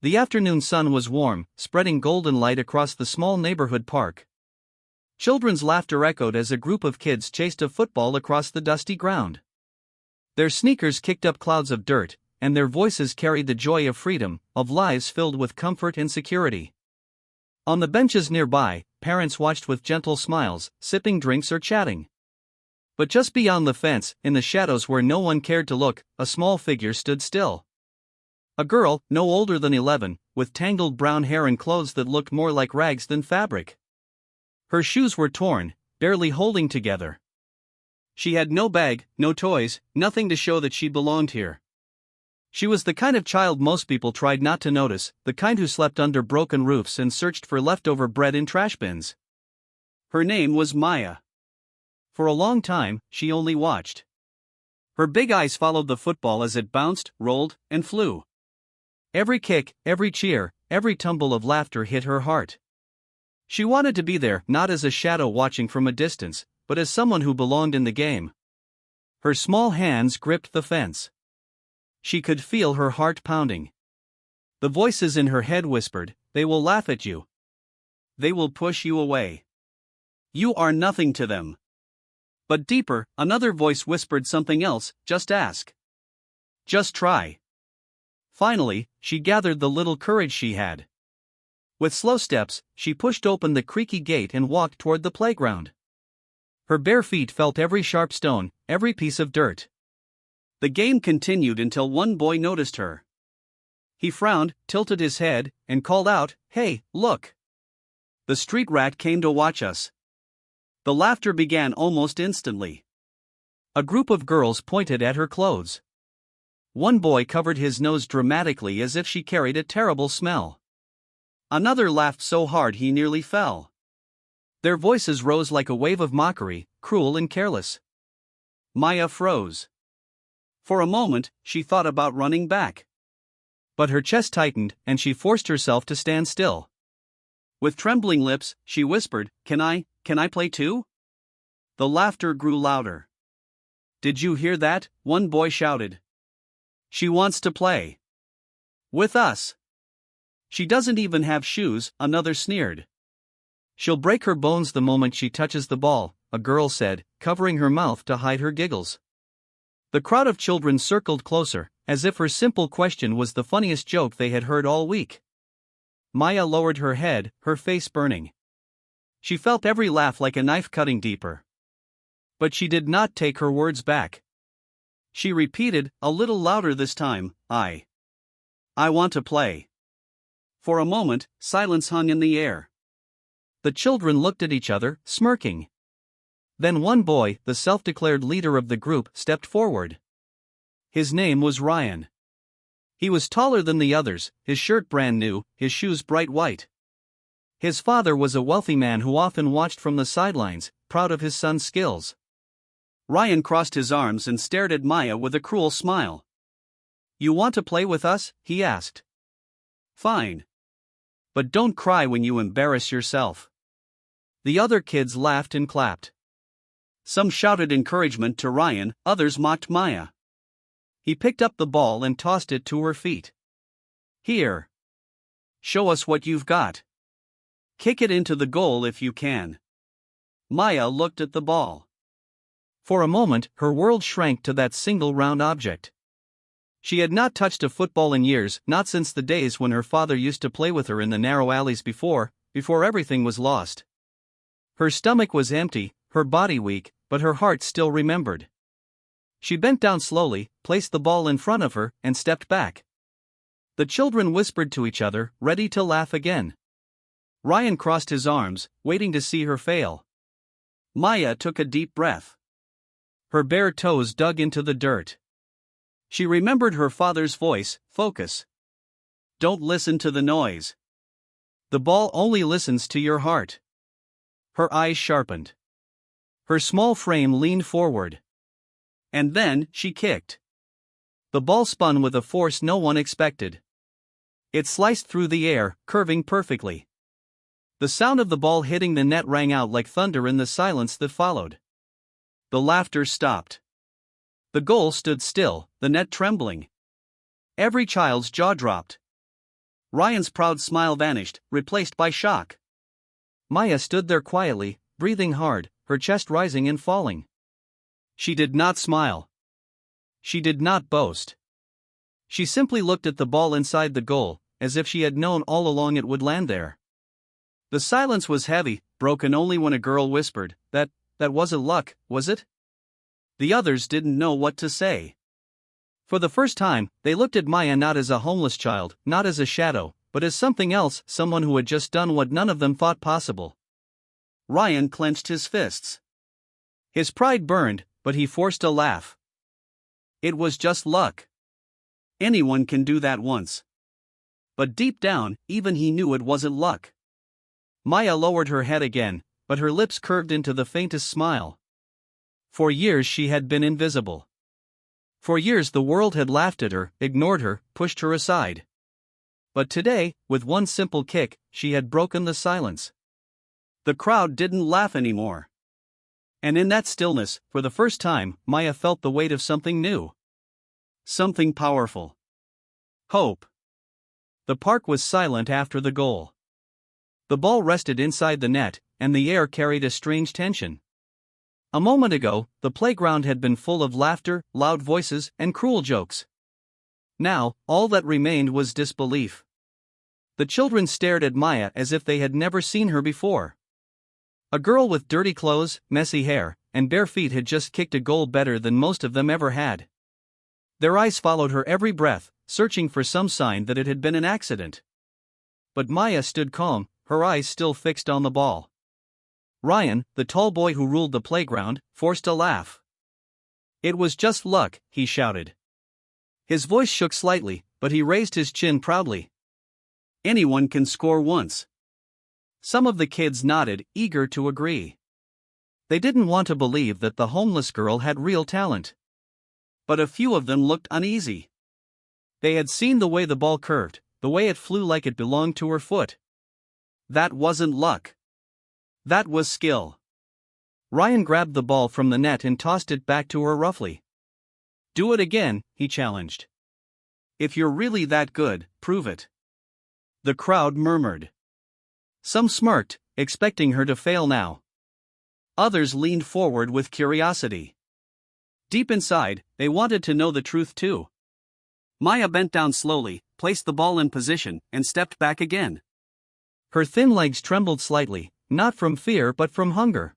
The afternoon sun was warm, spreading golden light across the small neighborhood park. Children's laughter echoed as a group of kids chased a football across the dusty ground. Their sneakers kicked up clouds of dirt, and their voices carried the joy of freedom, of lives filled with comfort and security. On the benches nearby, parents watched with gentle smiles, sipping drinks or chatting. But just beyond the fence, in the shadows where no one cared to look, a small figure stood still. A girl, no older than 11, with tangled brown hair and clothes that looked more like rags than fabric. Her shoes were torn, barely holding together. She had no bag, no toys, nothing to show that she belonged here. She was the kind of child most people tried not to notice, the kind who slept under broken roofs and searched for leftover bread in trash bins. Her name was Maya. For a long time, she only watched. Her big eyes followed the football as it bounced, rolled, and flew. Every kick, every cheer, every tumble of laughter hit her heart. She wanted to be there, not as a shadow watching from a distance, but as someone who belonged in the game. Her small hands gripped the fence. She could feel her heart pounding. The voices in her head whispered, "They will laugh at you. They will push you away. You are nothing to them." But deeper, another voice whispered something else, "Just ask. Just try." Finally, she gathered the little courage she had. With slow steps, she pushed open the creaky gate and walked toward the playground. Her bare feet felt every sharp stone, every piece of dirt. The game continued until one boy noticed her. He frowned, tilted his head, and called out, "Hey, look! The street rat came to watch us." The laughter began almost instantly. A group of girls pointed at her clothes. One boy covered his nose dramatically as if she carried a terrible smell. Another laughed so hard he nearly fell. Their voices rose like a wave of mockery, cruel and careless. Maya froze. For a moment, she thought about running back. But her chest tightened, and she forced herself to stand still. With trembling lips, she whispered, Can I play too?" The laughter grew louder. "Did you hear that?" one boy shouted. "She wants to play. With us. She doesn't even have shoes," another sneered. "She'll break her bones the moment she touches the ball," a girl said, covering her mouth to hide her giggles. The crowd of children circled closer, as if her simple question was the funniest joke they had heard all week. Maya lowered her head, her face burning. She felt every laugh like a knife cutting deeper. But she did not take her words back. She repeated, a little louder this time, I want to play." For a moment, silence hung in the air. The children looked at each other, smirking. Then one boy, the self-declared leader of the group, stepped forward. His name was Ryan. He was taller than the others, his shirt brand new, his shoes bright white. His father was a wealthy man who often watched from the sidelines, proud of his son's skills. Ryan crossed his arms and stared at Maya with a cruel smile. "You want to play with us?" he asked. "Fine. But don't cry when you embarrass yourself." The other kids laughed and clapped. Some shouted encouragement to Ryan, others mocked Maya. He picked up the ball and tossed it to her feet. "Here. Show us what you've got. Kick it into the goal if you can." Maya looked at the ball. For a moment, her world shrank to that single round object. She had not touched a football in years, not since the days when her father used to play with her in the narrow alleys before everything was lost. Her stomach was empty, her body weak, but her heart still remembered. She bent down slowly, placed the ball in front of her, and stepped back. The children whispered to each other, ready to laugh again. Ryan crossed his arms, waiting to see her fail. Maya took a deep breath. Her bare toes dug into the dirt. She remembered her father's voice, "Focus. Don't listen to the noise. The ball only listens to your heart." Her eyes sharpened. Her small frame leaned forward. And then, she kicked. The ball spun with a force no one expected. It sliced through the air, curving perfectly. The sound of the ball hitting the net rang out like thunder in the silence that followed. The laughter stopped. The goal stood still, the net trembling. Every child's jaw dropped. Ryan's proud smile vanished, replaced by shock. Maya stood there quietly, breathing hard, her chest rising and falling. She did not smile. She did not boast. She simply looked at the ball inside the goal, as if she had known all along it would land there. The silence was heavy, broken only when a girl whispered, That wasn't luck, was it?" The others didn't know what to say. For the first time, they looked at Maya not as a homeless child, not as a shadow, but as something else, someone who had just done what none of them thought possible. Ryan clenched his fists. His pride burned, but he forced a laugh. It was just luck. Anyone can do that once. But deep down, even he knew it wasn't luck. Maya lowered her head again, but her lips curved into the faintest smile. For years she had been invisible. For years the world had laughed at her, ignored her, pushed her aside. But today, with one simple kick, she had broken the silence. The crowd didn't laugh anymore. And in that stillness, for the first time, Maya felt the weight of something new. Something powerful. Hope. The park was silent after the goal. The ball rested inside the net, and the air carried a strange tension. A moment ago, the playground had been full of laughter, loud voices, and cruel jokes. Now, all that remained was disbelief. The children stared at Maya as if they had never seen her before. A girl with dirty clothes, messy hair, and bare feet had just kicked a goal better than most of them ever had. Their eyes followed her every breath, searching for some sign that it had been an accident. But Maya stood calm, her eyes still fixed on the ball. Ryan, the tall boy who ruled the playground, forced a laugh. "It was just luck," he shouted. His voice shook slightly, but he raised his chin proudly. "Anyone can score once." Some of the kids nodded, eager to agree. They didn't want to believe that the homeless girl had real talent. But a few of them looked uneasy. They had seen the way the ball curved, the way it flew like it belonged to her foot. That wasn't luck. That was skill. Ryan grabbed the ball from the net and tossed it back to her roughly. "Do it again," he challenged. "If you're really that good, prove it." The crowd murmured. Some smirked, expecting her to fail now. Others leaned forward with curiosity. Deep inside, they wanted to know the truth too. Maya bent down slowly, placed the ball in position, and stepped back again. Her thin legs trembled slightly, not from fear but from hunger.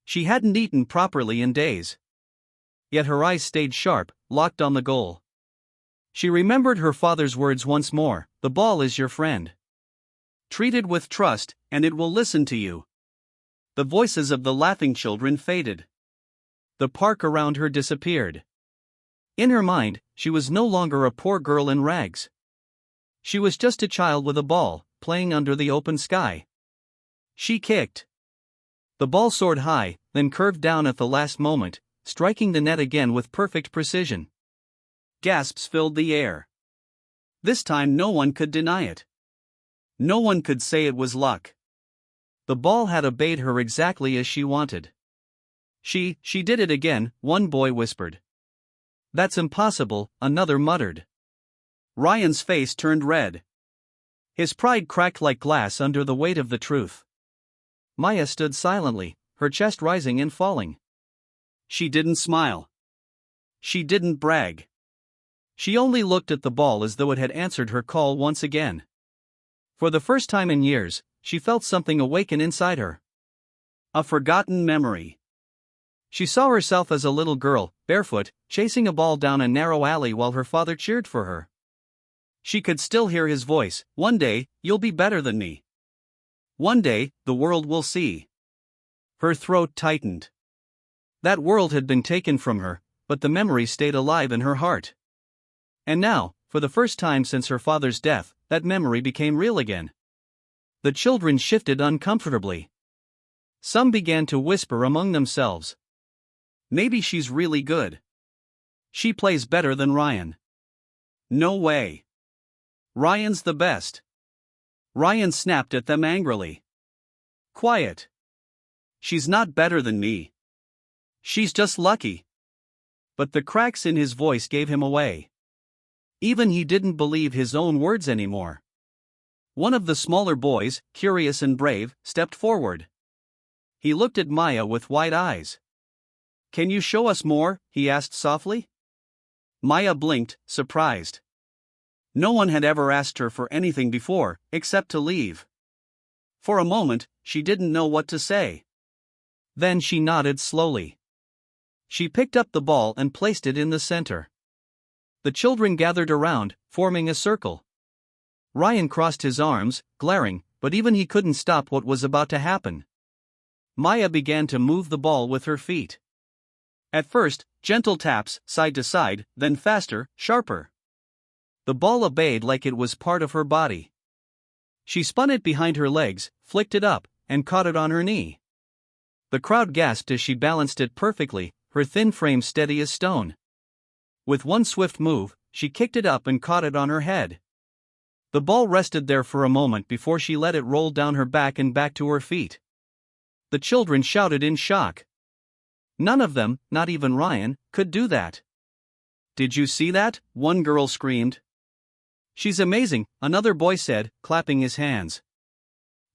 She hadn't eaten properly in days. Yet her eyes stayed sharp, locked on the goal. She remembered her father's words once more, "The ball is your friend. Treat it with trust, and it will listen to you." The voices of the laughing children faded. The park around her disappeared. In her mind, she was no longer a poor girl in rags. She was just a child with a ball, playing under the open sky. She kicked. The ball soared high, then curved down at the last moment, striking the net again with perfect precision. Gasps filled the air. This time no one could deny it. No one could say it was luck. The ball had obeyed her exactly as she wanted. She did it again," one boy whispered. "That's impossible," another muttered. Ryan's face turned red. His pride cracked like glass under the weight of the truth. Maya stood silently, her chest rising and falling. She didn't smile. She didn't brag. She only looked at the ball as though it had answered her call once again. For the first time in years, she felt something awaken inside her. A forgotten memory. She saw herself as a little girl, barefoot, chasing a ball down a narrow alley while her father cheered for her. She could still hear his voice, "One day, you'll be better than me. One day, the world will see." Her throat tightened. That world had been taken from her, but the memory stayed alive in her heart. And now, for the first time since her father's death, that memory became real again. The children shifted uncomfortably. Some began to whisper among themselves. "Maybe she's really good. She plays better than Ryan." "No way. Ryan's the best." Ryan snapped at them angrily. "Quiet. She's not better than me. She's just lucky." But the cracks in his voice gave him away. Even he didn't believe his own words anymore. One of the smaller boys, curious and brave, stepped forward. He looked at Maya with wide eyes. "Can you show us more?" he asked softly. Maya blinked, surprised. No one had ever asked her for anything before, except to leave. For a moment, she didn't know what to say. Then she nodded slowly. She picked up the ball and placed it in the center. The children gathered around, forming a circle. Ryan crossed his arms, glaring, but even he couldn't stop what was about to happen. Maya began to move the ball with her feet. At first, gentle taps, side to side, then faster, sharper. The ball obeyed like it was part of her body. She spun it behind her legs, flicked it up, and caught it on her knee. The crowd gasped as she balanced it perfectly, her thin frame steady as stone. With one swift move, she kicked it up and caught it on her head. The ball rested there for a moment before she let it roll down her back and back to her feet. The children shouted in shock. None of them, not even Ryan, could do that. "Did you see that?" one girl screamed. "She's amazing," another boy said, clapping his hands.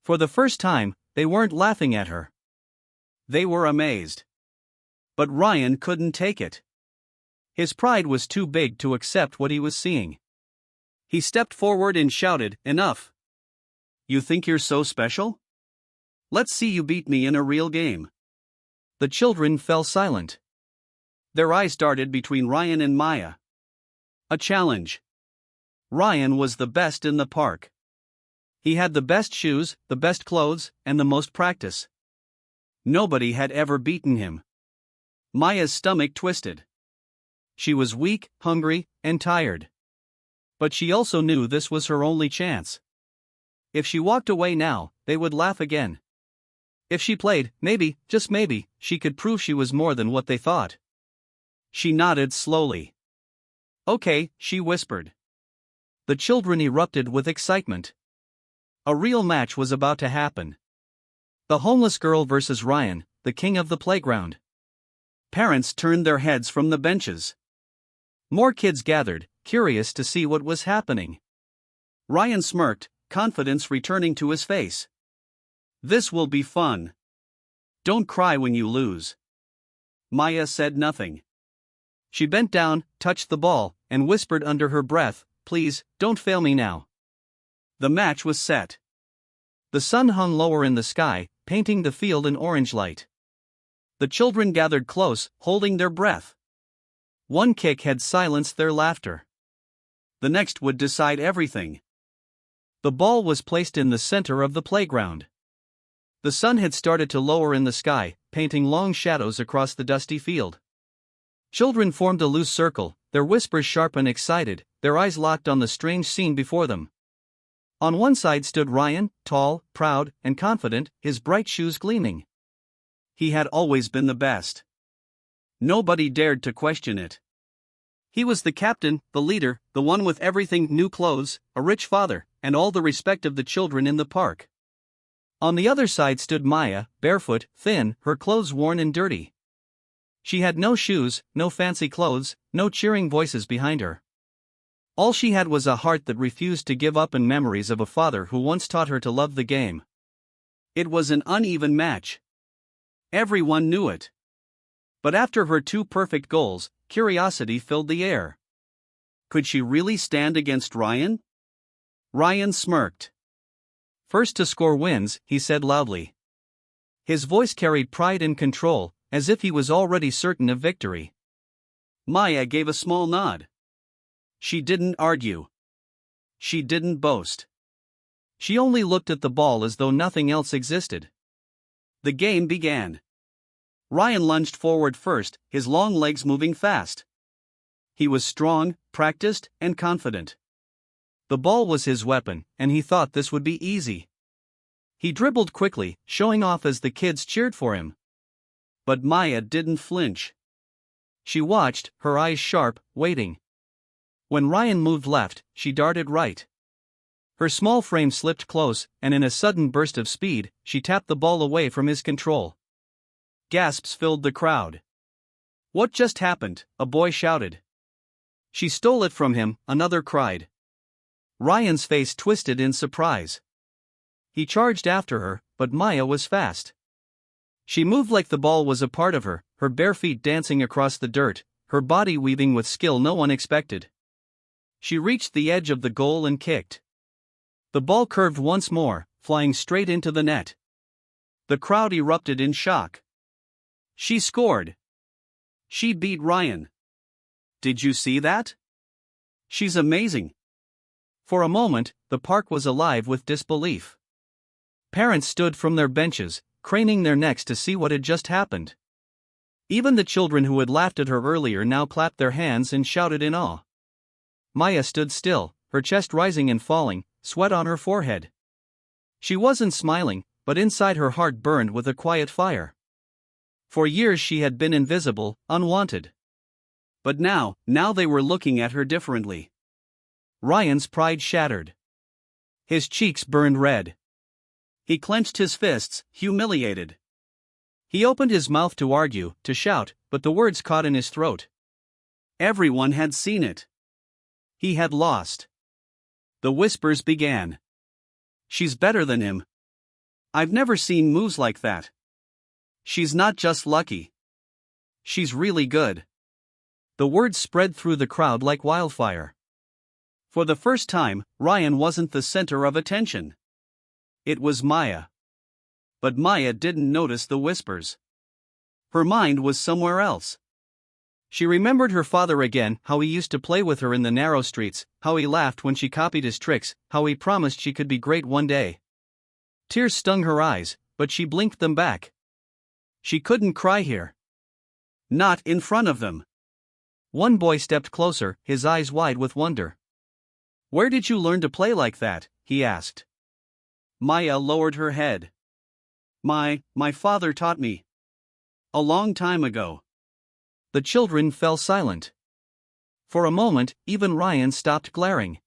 For the first time, they weren't laughing at her. They were amazed. But Ryan couldn't take it. His pride was too big to accept what he was seeing. He stepped forward and shouted, "Enough! You think you're so special? Let's see you beat me in a real game." The children fell silent. Their eyes darted between Ryan and Maya. A challenge. Ryan was the best in the park. He had the best shoes, the best clothes, and the most practice. Nobody had ever beaten him. Maya's stomach twisted. She was weak, hungry, and tired. But she also knew this was her only chance. If she walked away now, they would laugh again. If she played, maybe, just maybe, she could prove she was more than what they thought. She nodded slowly. "Okay," she whispered. The children erupted with excitement. A real match was about to happen. The homeless girl versus Ryan, the king of the playground. Parents turned their heads from the benches. More kids gathered, curious to see what was happening. Ryan smirked, confidence returning to his face. "This will be fun. Don't cry when you lose." Maya said nothing. She bent down, touched the ball, and whispered under her breath, "Please, don't fail me now." The match was set. The sun hung lower in the sky, painting the field in orange light. The children gathered close, holding their breath. One kick had silenced their laughter. The next would decide everything. The ball was placed in the center of the playground. The sun had started to lower in the sky, painting long shadows across the dusty field. Children formed a loose circle, their whispers sharp and excited, their eyes locked on the strange scene before them. On one side stood Ryan, tall, proud, and confident, his bright shoes gleaming. He had always been the best. Nobody dared to question it. He was the captain, the leader, the one with everything: new clothes, a rich father, and all the respect of the children in the park. On the other side stood Maya, barefoot, thin, her clothes worn and dirty. She had no shoes, no fancy clothes, no cheering voices behind her. All she had was a heart that refused to give up and memories of a father who once taught her to love the game. It was an uneven match. Everyone knew it. But after her two perfect goals, curiosity filled the air. Could she really stand against Ryan? Ryan smirked. "First to score wins," he said loudly. His voice carried pride and control, as if he was already certain of victory. Maya gave a small nod. She didn't argue. She didn't boast. She only looked at the ball as though nothing else existed. The game began. Ryan lunged forward first, his long legs moving fast. He was strong, practiced, and confident. The ball was his weapon, and he thought this would be easy. He dribbled quickly, showing off as the kids cheered for him. But Maya didn't flinch. She watched, her eyes sharp, waiting. When Ryan moved left, she darted right. Her small frame slipped close, and in a sudden burst of speed, she tapped the ball away from his control. Gasps filled the crowd. "What just happened?" a boy shouted. "She stole it from him," another cried. Ryan's face twisted in surprise. He charged after her, but Maya was fast. She moved like the ball was a part of her, her bare feet dancing across the dirt, her body weaving with skill no one expected. She reached the edge of the goal and kicked. The ball curved once more, flying straight into the net. The crowd erupted in shock. She scored. She beat Ryan. Did you see that? She's amazing. For a moment, the park was alive with disbelief. Parents stood from their benches, craning their necks to see what had just happened. Even the children who had laughed at her earlier now clapped their hands and shouted in awe. Maya stood still, her chest rising and falling, sweat on her forehead. She wasn't smiling, but inside her heart burned with a quiet fire. For years she had been invisible, unwanted. But now they were looking at her differently. Ryan's pride shattered. His cheeks burned red. He clenched his fists, humiliated. He opened his mouth to argue, to shout, but the words caught in his throat. Everyone had seen it. He had lost. The whispers began. She's better than him. I've never seen moves like that. She's not just lucky. She's really good. The words spread through the crowd like wildfire. For the first time, Ryan wasn't the center of attention. It was Maya. But Maya didn't notice the whispers. Her mind was somewhere else. She remembered her father again, how he used to play with her in the narrow streets, how he laughed when she copied his tricks, how he promised she could be great one day. Tears stung her eyes, but she blinked them back. She couldn't cry here. Not in front of them. One boy stepped closer, his eyes wide with wonder. Where did you learn to play like that? He asked. Maya lowered her head. My father taught me. A long time ago. The children fell silent. For a moment, even Ryan stopped glaring.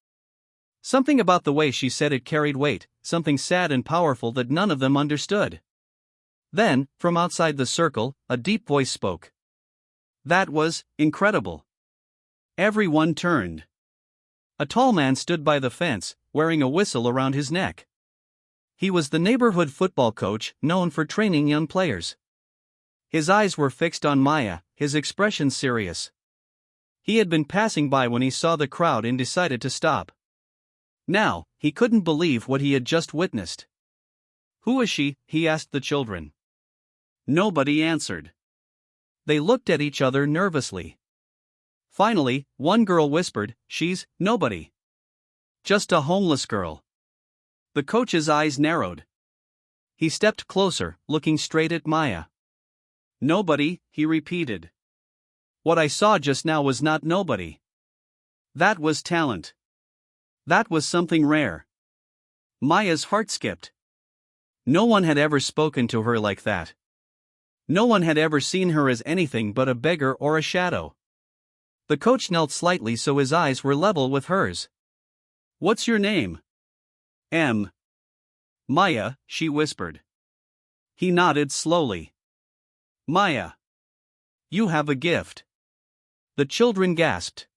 Something about the way she said it carried weight, something sad and powerful that none of them understood. Then, from outside the circle, a deep voice spoke. That was incredible. Everyone turned. A tall man stood by the fence, wearing a whistle around his neck. He was the neighborhood football coach, known for training young players. His eyes were fixed on Maya, his expression serious. He had been passing by when he saw the crowd and decided to stop. Now, he couldn't believe what he had just witnessed. Who is she? He asked the children. Nobody answered. They looked at each other nervously. Finally, one girl whispered, She's nobody. Just a homeless girl. The coach's eyes narrowed. He stepped closer, looking straight at Maya. Nobody, he repeated. What I saw just now was not nobody. That was talent. That was something rare. Maya's heart skipped. No one had ever spoken to her like that. No one had ever seen her as anything but a beggar or a shadow. The coach knelt slightly so his eyes were level with hers. What's your name? M. Maya, she whispered. He nodded slowly. Maya. You have a gift. The children gasped.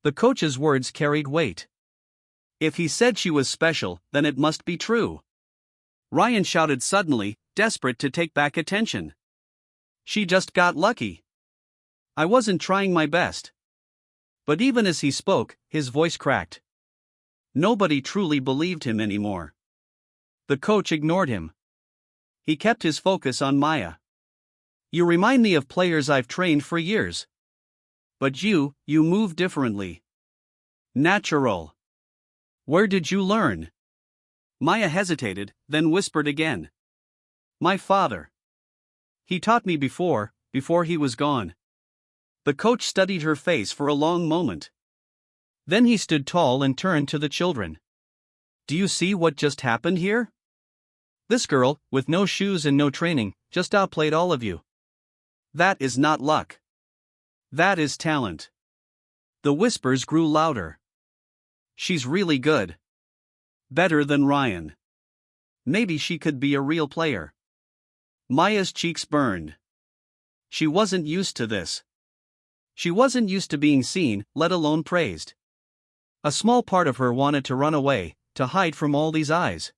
The coach's words carried weight. If he said she was special, then it must be true. Ryan shouted suddenly, desperate to take back attention. She just got lucky. I wasn't trying my best. But even as he spoke, his voice cracked. Nobody truly believed him anymore. The coach ignored him. He kept his focus on Maya. You remind me of players I've trained for years. But you move differently. Natural. Where did you learn? Maya hesitated, then whispered again. My father. He taught me before he was gone. The coach studied her face for a long moment. Then he stood tall and turned to the children. Do you see what just happened here? This girl, with no shoes and no training, just outplayed all of you. That is not luck. That is talent. The whispers grew louder. She's really good. Better than Ryan. Maybe she could be a real player. Maya's cheeks burned. She wasn't used to this. She wasn't used to being seen, let alone praised. A small part of her wanted to run away, to hide from all these eyes.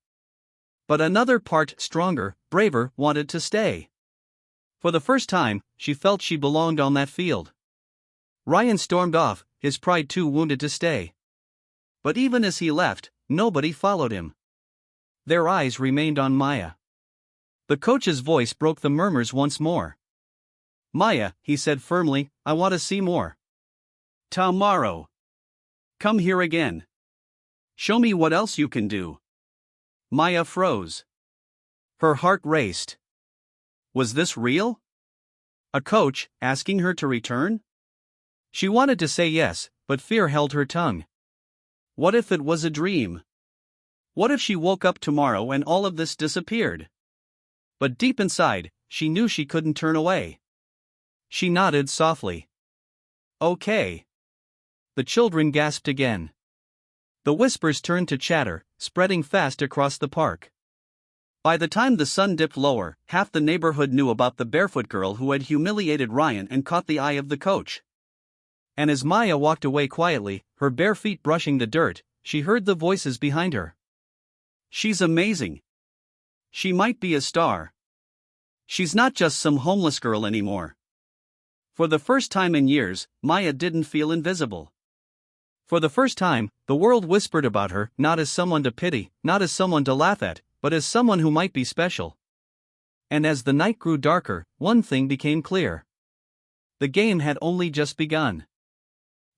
But another part, stronger, braver, wanted to stay. For the first time, she felt she belonged on that field. Ryan stormed off, his pride too wounded to stay. But even as he left, nobody followed him. Their eyes remained on Maya. The coach's voice broke the murmurs once more. "Maya," he said firmly, "I want to see more. Tomorrow. Come here again. Show me what else you can do." Maya froze. Her heart raced. Was this real? A coach, asking her to return? She wanted to say yes, but fear held her tongue. What if it was a dream? What if she woke up tomorrow and all of this disappeared? But deep inside, she knew she couldn't turn away. She nodded softly. "Okay." The children gasped again. The whispers turned to chatter, spreading fast across the park. By the time the sun dipped lower, half the neighborhood knew about the barefoot girl who had humiliated Ryan and caught the eye of the coach. And as Maya walked away quietly, her bare feet brushing the dirt, she heard the voices behind her. "She's amazing. She might be a star. She's not just some homeless girl anymore." For the first time in years, Maya didn't feel invisible. For the first time, the world whispered about her, not as someone to pity, not as someone to laugh at, but as someone who might be special. And as the night grew darker, one thing became clear. The game had only just begun.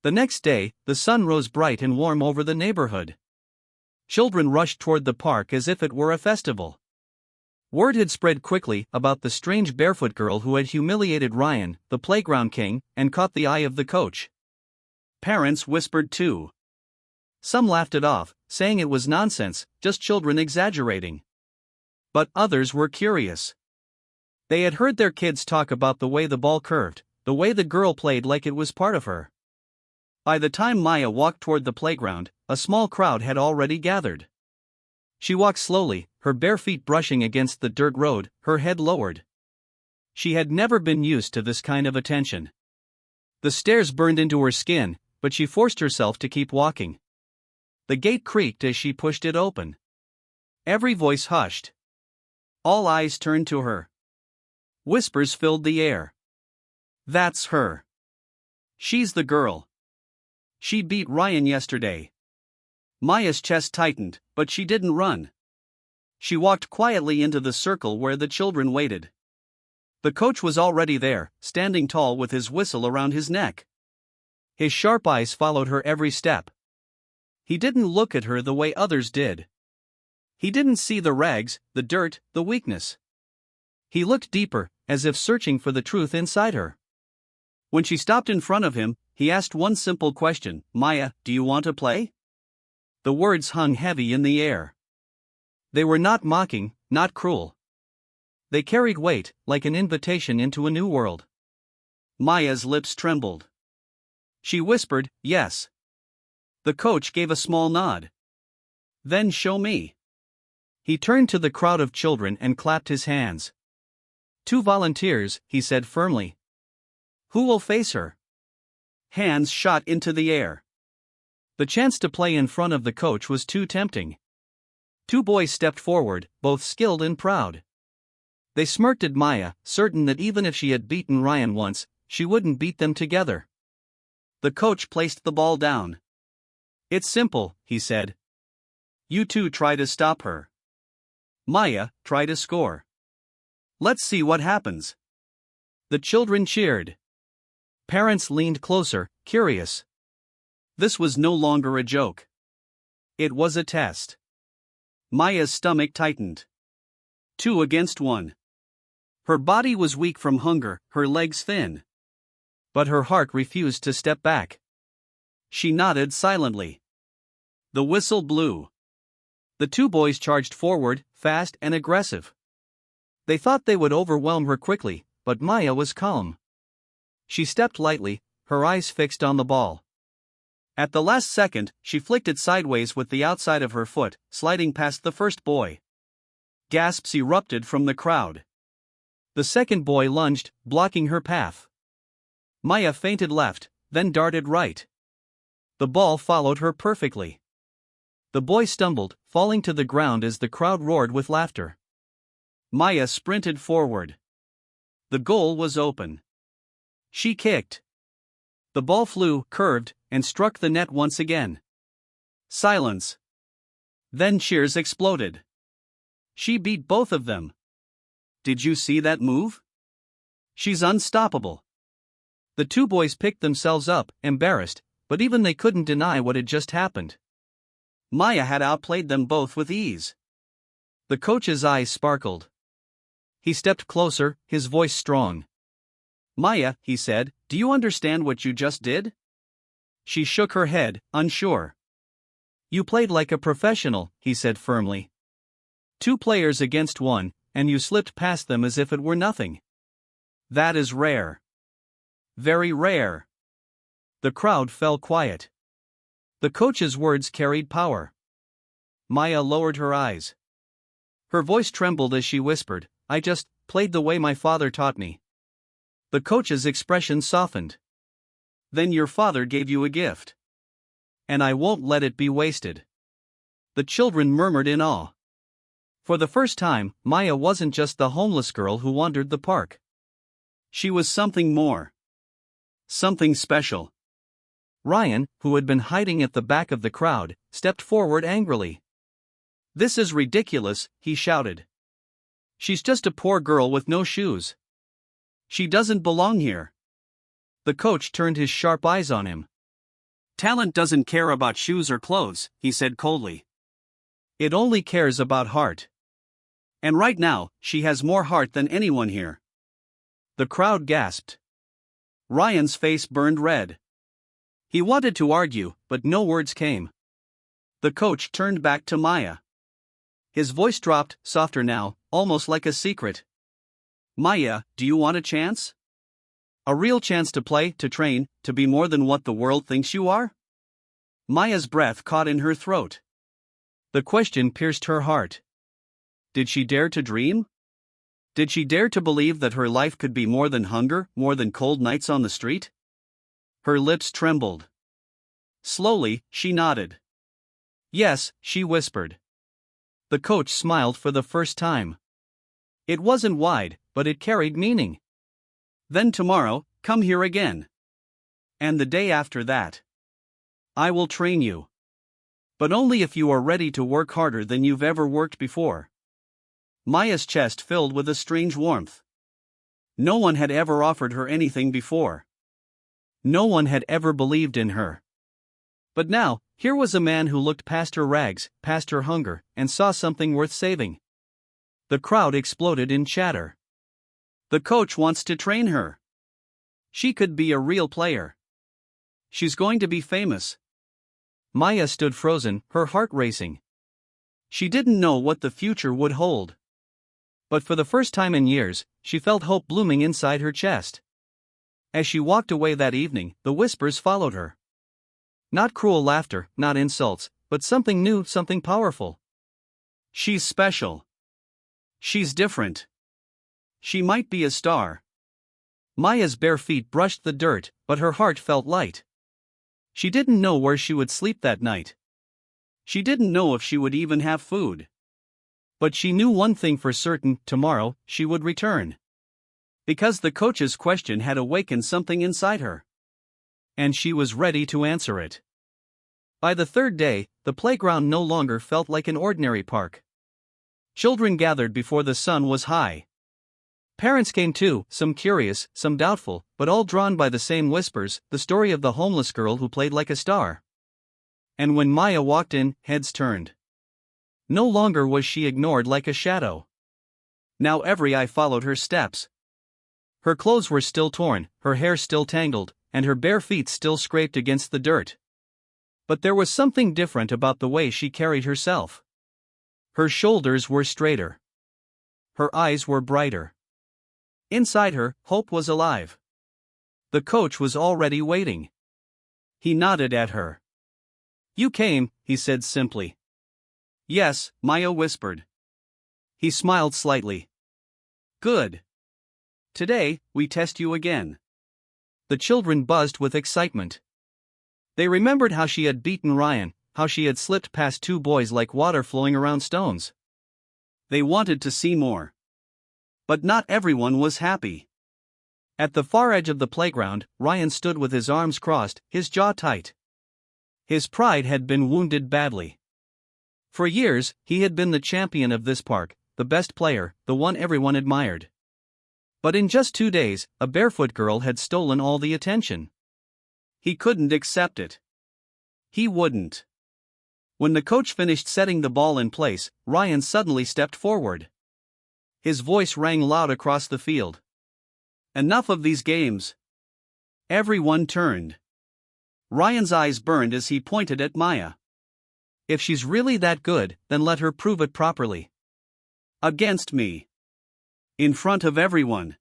The next day, the sun rose bright and warm over the neighborhood. Children rushed toward the park as if it were a festival. Word had spread quickly about the strange barefoot girl who had humiliated Ryan, the playground king, and caught the eye of the coach. Parents whispered too. Some laughed it off, saying it was nonsense, just children exaggerating. But others were curious. They had heard their kids talk about the way the ball curved, the way the girl played like it was part of her. By the time Maya walked toward the playground, a small crowd had already gathered. She walked slowly, her bare feet brushing against the dirt road, her head lowered. She had never been used to this kind of attention. The stares burned into her skin, but she forced herself to keep walking. The gate creaked as she pushed it open. Every voice hushed. All eyes turned to her. Whispers filled the air. "That's her. She's the girl. She beat Ryan yesterday." Maya's chest tightened, but she didn't run. She walked quietly into the circle where the children waited. The coach was already there, standing tall with his whistle around his neck. His sharp eyes followed her every step. He didn't look at her the way others did. He didn't see the rags, the dirt, the weakness. He looked deeper, as if searching for the truth inside her. When she stopped in front of him, he asked one simple question, "Maya, do you want to play?" The words hung heavy in the air. They were not mocking, not cruel. They carried weight, like an invitation into a new world. Maya's lips trembled. She whispered, "Yes." The coach gave a small nod. "Then show me." He turned to the crowd of children and clapped his hands. "2 volunteers," he said firmly. "Who will face her?" Hands shot into the air. The chance to play in front of the coach was too tempting. 2 boys stepped forward, both skilled and proud. They smirked at Maya, certain that even if she had beaten Ryan once, she wouldn't beat them together. The coach placed the ball down. "It's simple," he said. "You two try to stop her. Maya, try to score. Let's see what happens." The children cheered. Parents leaned closer, curious. This was no longer a joke. It was a test. Maya's stomach tightened. 2 against 1. Her body was weak from hunger, her legs thin. But her heart refused to step back. She nodded silently. The whistle blew. The 2 boys charged forward, fast and aggressive. They thought they would overwhelm her quickly, but Maya was calm. She stepped lightly, her eyes fixed on the ball. At the last second, she flicked it sideways with the outside of her foot, sliding past the first boy. Gasps erupted from the crowd. The second boy lunged, blocking her path. Maya feinted left, then darted right. The ball followed her perfectly. The boy stumbled, falling to the ground as the crowd roared with laughter. Maya sprinted forward. The goal was open. She kicked. The ball flew, curved, and struck the net once again. Silence. Then cheers exploded. She beat both of them. Did you see that move? She's unstoppable. The two boys picked themselves up, embarrassed, but even they couldn't deny what had just happened. Maya had outplayed them both with ease. The coach's eyes sparkled. He stepped closer, his voice strong. Maya, he said, do you understand what you just did? She shook her head, unsure. You played like a professional, he said firmly. 2 players against 1, and you slipped past them as if it were nothing. That is rare. Very rare. The crowd fell quiet. The coach's words carried power. Maya lowered her eyes. Her voice trembled as she whispered, I just played the way my father taught me. The coach's expression softened. Then your father gave you a gift. And I won't let it be wasted. The children murmured in awe. For the first time, Maya wasn't just the homeless girl who wandered the park. She was something more. Something special. Ryan, who had been hiding at the back of the crowd, stepped forward angrily. This is ridiculous, he shouted. She's just a poor girl with no shoes. She doesn't belong here. The coach turned his sharp eyes on him. Talent doesn't care about shoes or clothes, he said coldly. It only cares about heart. And right now, she has more heart than anyone here. The crowd gasped. Ryan's face burned red. He wanted to argue, but no words came. The coach turned back to Maya. His voice dropped, softer now, almost like a secret. Maya, do you want a chance? A real chance to play, to train, to be more than what the world thinks you are? Maya's breath caught in her throat. The question pierced her heart. Did she dare to dream? Did she dare to believe that her life could be more than hunger, more than cold nights on the street? Her lips trembled. Slowly, she nodded. Yes, she whispered. The coach smiled for the first time. It wasn't wide, but it carried meaning. Then tomorrow, come here again. And the day after that. I will train you. But only if you are ready to work harder than you've ever worked before. Maya's chest filled with a strange warmth. No one had ever offered her anything before. No one had ever believed in her. But now, here was a man who looked past her rags, past her hunger, and saw something worth saving. The crowd exploded in chatter. The coach wants to train her. She could be a real player. She's going to be famous. Maya stood frozen, her heart racing. She didn't know what the future would hold. But for the first time in years, she felt hope blooming inside her chest. As she walked away that evening, the whispers followed her. Not cruel laughter, not insults, but something new, something powerful. She's special. She's different. She might be a star. Maya's bare feet brushed the dirt, but her heart felt light. She didn't know where she would sleep that night. She didn't know if she would even have food. But she knew one thing for certain, tomorrow, she would return. Because the coach's question had awakened something inside her. And she was ready to answer it. By the third day, the playground no longer felt like an ordinary park. Children gathered before the sun was high. Parents came too, some curious, some doubtful, but all drawn by the same whispers, the story of the homeless girl who played like a star. And when Maya walked in, heads turned. No longer was she ignored like a shadow. Now every eye followed her steps. Her clothes were still torn, her hair still tangled, and her bare feet still scraped against the dirt. But there was something different about the way she carried herself. Her shoulders were straighter. Her eyes were brighter. Inside her, hope was alive. The coach was already waiting. He nodded at her. You came, he said simply. Yes, Maya whispered. He smiled slightly. Good. Today, we test you again. The children buzzed with excitement. They remembered how she had beaten Ryan, how she had slipped past two boys like water flowing around stones. They wanted to see more. But not everyone was happy. At the far edge of the playground, Ryan stood with his arms crossed, his jaw tight. His pride had been wounded badly. For years, he had been the champion of this park, the best player, the one everyone admired. But in just 2 days, a barefoot girl had stolen all the attention. He couldn't accept it. He wouldn't. When the coach finished setting the ball in place, Ryan suddenly stepped forward. His voice rang loud across the field. "Enough of these games." Everyone turned. Ryan's eyes burned as he pointed at Maya. "If she's really that good, then let her prove it properly. Against me. In front of everyone."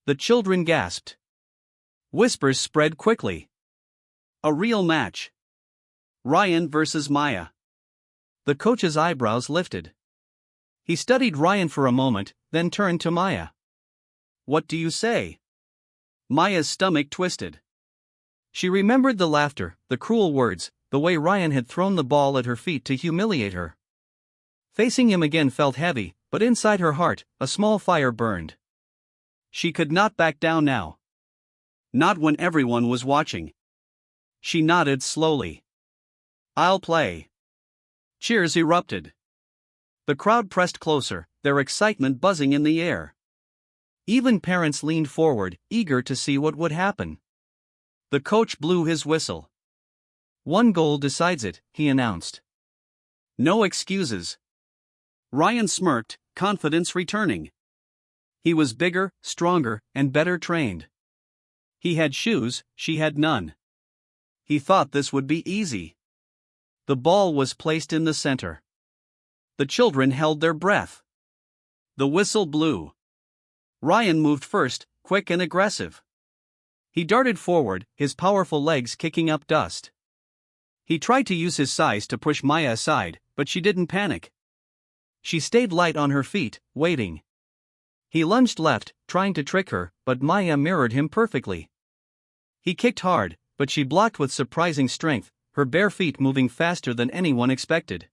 The children gasped. Whispers spread quickly. A real match. Ryan versus Maya. The coach's eyebrows lifted. He studied Ryan for a moment, then turned to Maya. "What do you say?" Maya's stomach twisted. She remembered the laughter, the cruel words, the way Ryan had thrown the ball at her feet to humiliate her. Facing him again felt heavy, but inside her heart, a small fire burned. She could not back down now. Not when everyone was watching. She nodded slowly. "I'll play." Cheers erupted. The crowd pressed closer, their excitement buzzing in the air. Even parents leaned forward, eager to see what would happen. The coach blew his whistle. "One goal decides it," he announced. No excuses. Ryan smirked, confidence returning. He was bigger, stronger, and better trained. He had shoes, she had none. He thought this would be easy. The ball was placed in the center. The children held their breath. The whistle blew. Ryan moved first, quick and aggressive. He darted forward, his powerful legs kicking up dust. He tried to use his size to push Maya aside, but she didn't panic. She stayed light on her feet, waiting. He lunged left, trying to trick her, but Maya mirrored him perfectly. He kicked hard, but she blocked with surprising strength, her bare feet moving faster than anyone expected.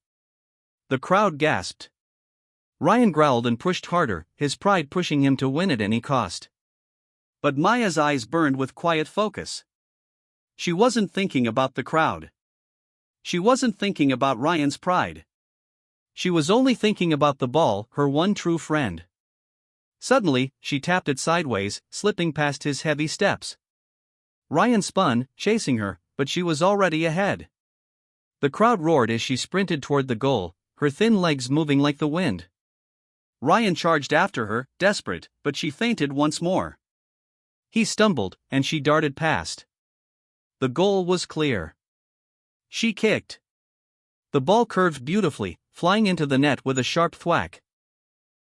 The crowd gasped. Ryan growled and pushed harder, his pride pushing him to win at any cost. But Maya's eyes burned with quiet focus. She wasn't thinking about the crowd. She wasn't thinking about Ryan's pride. She was only thinking about the ball, her one true friend. Suddenly, she tapped it sideways, slipping past his heavy steps. Ryan spun, chasing her, but she was already ahead. The crowd roared as she sprinted toward the goal, her thin legs moving like the wind. Ryan charged after her, desperate, but she feinted once more. He stumbled, and she darted past. The goal was clear. She kicked. The ball curved beautifully, flying into the net with a sharp thwack.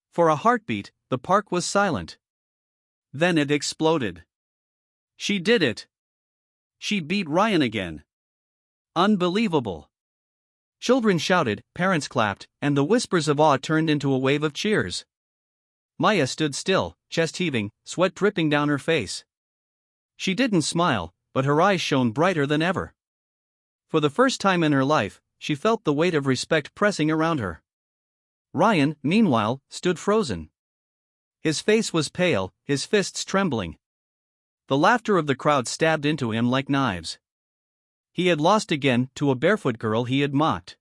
For a heartbeat, the park was silent. Then it exploded. She did it. She beat Ryan again. Unbelievable. Children shouted, parents clapped, and the whispers of awe turned into a wave of cheers. Maya stood still, chest heaving, sweat dripping down her face. She didn't smile, but her eyes shone brighter than ever. For the first time in her life, she felt the weight of respect pressing around her. Ryan, meanwhile, stood frozen. His face was pale, his fists trembling. The laughter of the crowd stabbed into him like knives. He had lost again, to a barefoot girl he had mocked.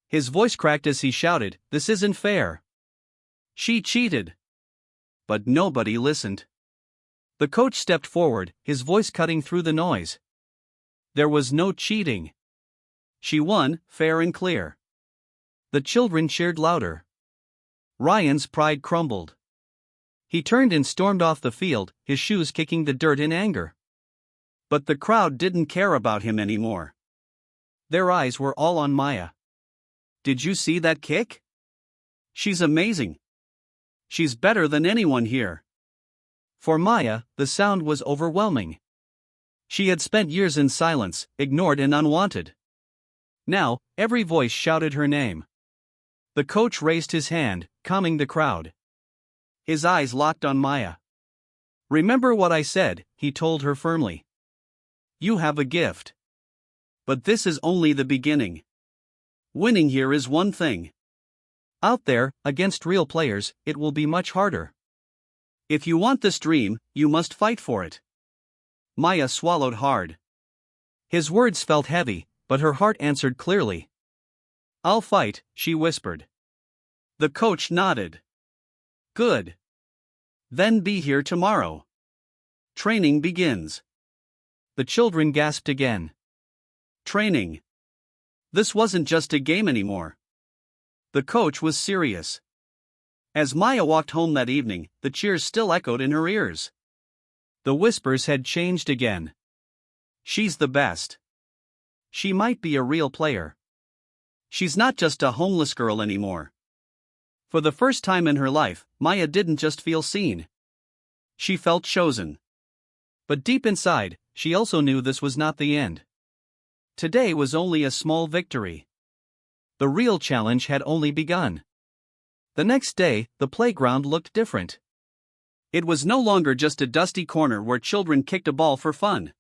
His voice cracked as he shouted, "This isn't fair. She cheated." But nobody listened. The coach stepped forward, his voice cutting through the noise. There was no cheating. She won, fair and clear. The children cheered louder. Ryan's pride crumbled. He turned and stormed off the field, his shoes kicking the dirt in anger. But the crowd didn't care about him anymore. Their eyes were all on Maya. "Did you see that kick? She's amazing. She's better than anyone here." For Maya, the sound was overwhelming. She had spent years in silence, ignored and unwanted. Now, every voice shouted her name. The coach raised his hand, calming the crowd. His eyes locked on Maya. "Remember what I said," he told her firmly. "You have a gift. But this is only the beginning. Winning here is one thing. Out there, against real players, it will be much harder. If you want this dream, you must fight for it. Maya swallowed hard. His words felt heavy, but her heart answered clearly. I'll fight, she whispered. The coach nodded. Good. Then be here tomorrow. Training begins. The children gasped again. Training. This wasn't just a game anymore. The coach was serious. As Maya walked home that evening, the cheers still echoed in her ears. The whispers had changed again. She's the best. She might be a real player. She's not just a homeless girl anymore. For the first time in her life, Maya didn't just feel seen. She felt chosen. But deep inside, she also knew this was not the end. Today was only a small victory. The real challenge had only begun. The next day, the playground looked different. It was no longer just a dusty corner where children kicked a ball for fun.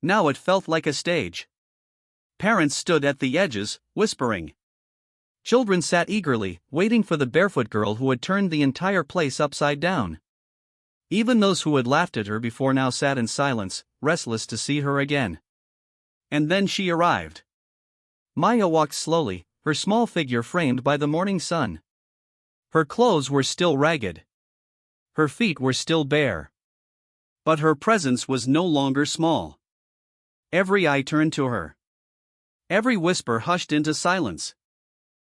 Now it felt like a stage. Parents stood at the edges, whispering. Children sat eagerly, waiting for the barefoot girl who had turned the entire place upside down. Even those who had laughed at her before now sat in silence, restless to see her again. And then she arrived. Maya walked slowly, her small figure framed by the morning sun. Her clothes were still ragged. Her feet were still bare. But her presence was no longer small. Every eye turned to her. Every whisper hushed into silence.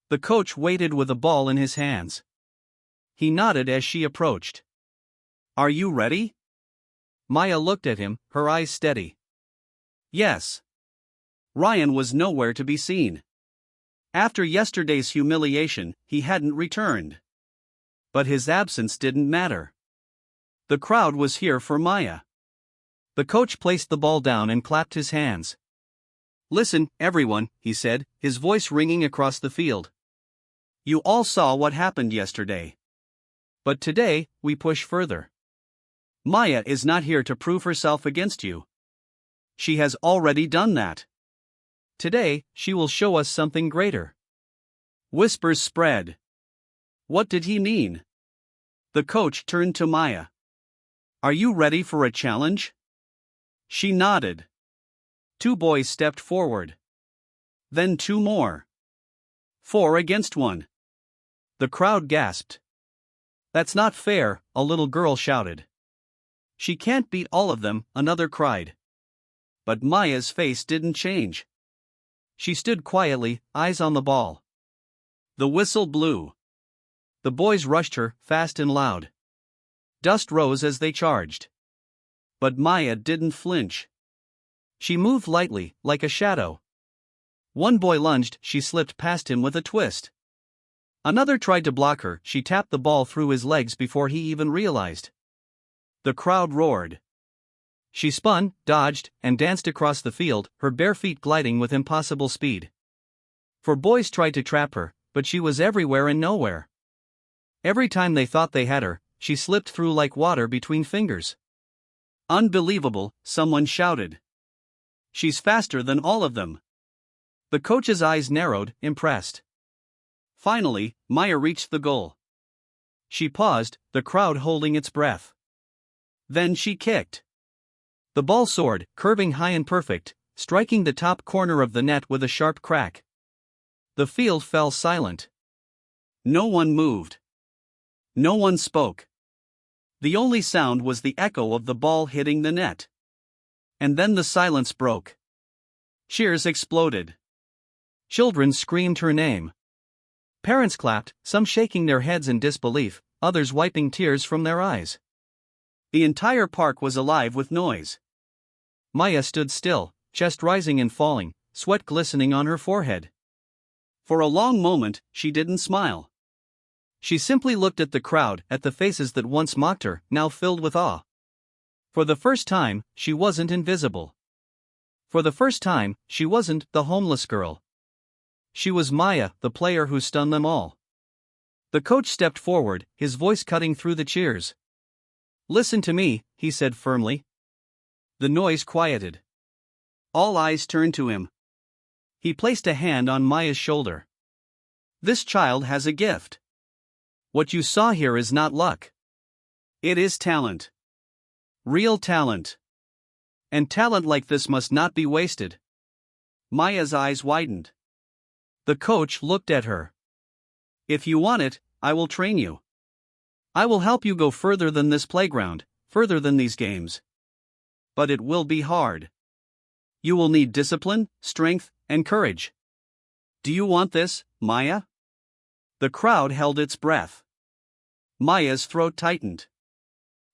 The coach waited with a ball in his hands. He nodded as she approached. Are you ready? Maya looked at him, her eyes steady. Yes. Ryan was nowhere to be seen. After yesterday's humiliation, he hadn't returned. But his absence didn't matter. The crowd was here for Maya. The coach placed the ball down and clapped his hands. Listen, everyone, he said, his voice ringing across the field. You all saw what happened yesterday. But today, we push further. Maya is not here to prove herself against you. She has already done that. Today, she will show us something greater. Whispers spread. What did he mean? The coach turned to Maya. Are you ready for a challenge? She nodded. 2 boys stepped forward. Then 2 more. 4 against 1. The crowd gasped. That's not fair, a little girl shouted. She can't beat all of them, another cried. But Maya's face didn't change. She stood quietly, eyes on the ball. The whistle blew. The boys rushed her, fast and loud. Dust rose as they charged. But Maya didn't flinch. She moved lightly, like a shadow. One boy lunged, she slipped past him with a twist. Another tried to block her, she tapped the ball through his legs before he even realized. The crowd roared. She spun, dodged, and danced across the field, her bare feet gliding with impossible speed. 4 boys tried to trap her, but she was everywhere and nowhere. Every time they thought they had her, she slipped through like water between fingers. Unbelievable, someone shouted. She's faster than all of them. The coach's eyes narrowed, impressed. Finally, Maya reached the goal. She paused, the crowd holding its breath. Then she kicked. The ball soared, curving high and perfect, striking the top corner of the net with a sharp crack. The field fell silent. No one moved. No one spoke. The only sound was the echo of the ball hitting the net. And then the silence broke. Cheers exploded. Children screamed her name. Parents clapped, some shaking their heads in disbelief, others wiping tears from their eyes. The entire park was alive with noise. Maya stood still, chest rising and falling, sweat glistening on her forehead. For a long moment, she didn't smile. She simply looked at the crowd, at the faces that once mocked her, now filled with awe. For the first time, she wasn't invisible. For the first time, she wasn't the homeless girl. She was Maya, the player who stunned them all. The coach stepped forward, his voice cutting through the cheers. Listen to me, he said firmly. The noise quieted. All eyes turned to him, He placed a hand on Maya's shoulder. This child has a gift. What you saw here is not luck. It is talent. Real talent. And talent like this must not be wasted. Maya's eyes widened. The coach looked at her. If you want it, I will train you. I will help you go further than this playground, further than these games. But it will be hard. You will need discipline, strength, and courage. Do you want this, Maya? The crowd held its breath. Maya's throat tightened.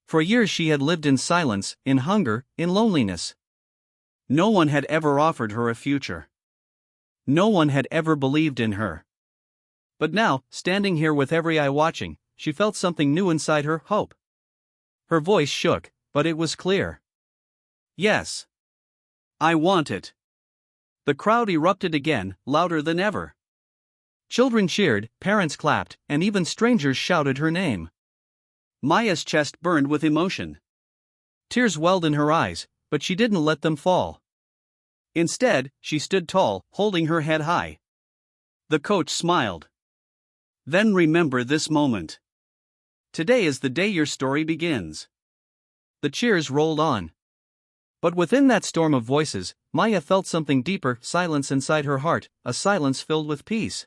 For years she had lived in silence, in hunger, in loneliness. No one had ever offered her a future. No one had ever believed in her. But now, standing here with every eye watching, she felt something new inside her, hope. Her voice shook, but it was clear. Yes. I want it. The crowd erupted again, louder than ever. Children cheered, parents clapped, and even strangers shouted her name. Maya's chest burned with emotion. Tears welled in her eyes, but she didn't let them fall. Instead, she stood tall, holding her head high. The coach smiled. Then remember this moment. Today is the day your story begins. The cheers rolled on. But within that storm of voices, Maya felt something deeper, silence inside her heart, a silence filled with peace.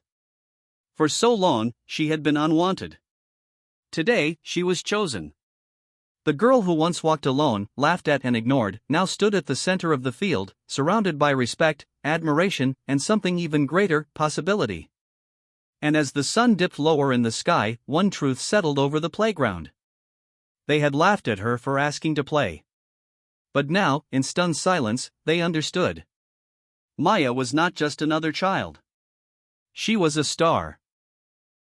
For so long, she had been unwanted. Today, she was chosen. The girl who once walked alone, laughed at and ignored, now stood at the center of the field, surrounded by respect, admiration, and something even greater, possibility. And as the sun dipped lower in the sky, one truth settled over the playground. They had laughed at her for asking to play. But now, in stunned silence, they understood. Maya was not just another child. She was a star.